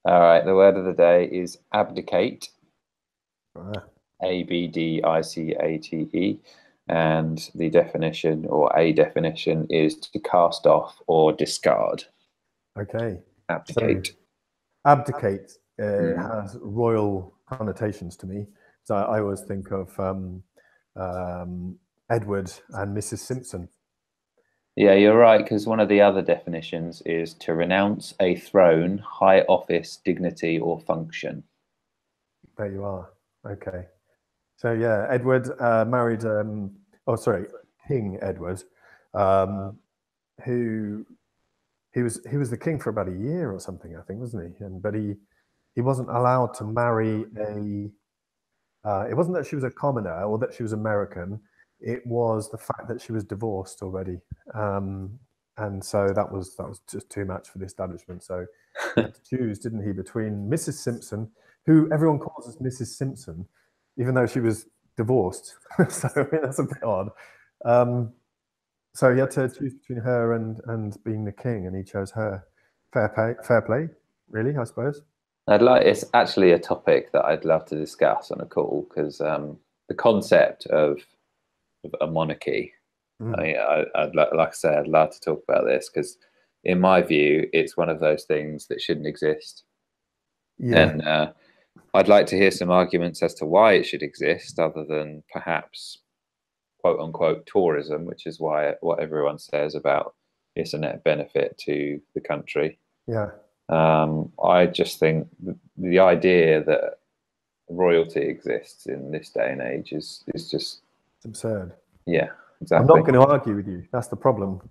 All right, the word of the day is abdicate, Ah, Abdicate, and the definition or a definition is to cast off or discard. okay. So Abdicate. abdicate Mm. has royal connotations to me. So I always think of Edward and Mrs. Simpson. Yeah, you're right, because one of the other definitions is to renounce a throne, high office, dignity, or function. There you are. Okay. So yeah, Edward married. Oh, sorry, King Edward, um, who he was the king for about a year or something, I think, wasn't he? And but he wasn't allowed to marry a. It wasn't that she was a commoner or that she was American. It was the fact that she was divorced already, um, and so that was just too much for the establishment. So he had to choose, didn't he, between Mrs. Simpson, who everyone calls as Mrs. Simpson, even though she was divorced. So I mean, that's a bit odd. Um, so he had to choose between her and being the king, and he chose her. Fair play, really, I suppose. It's actually a topic that I'd love to discuss on a call because the concept of a monarchy. Mm. Like I say, I'd love to talk about this because, in my view, it's one of those things that shouldn't exist. Yeah, And I'd like to hear some arguments as to why it should exist, other than perhaps quote unquote tourism, which is why what everyone says about it's a net benefit to the country. yeah. I just think the idea that royalty exists in this day and age is just It's absurd. yeah, I'm not exactly. going to argue with you. That's the problem.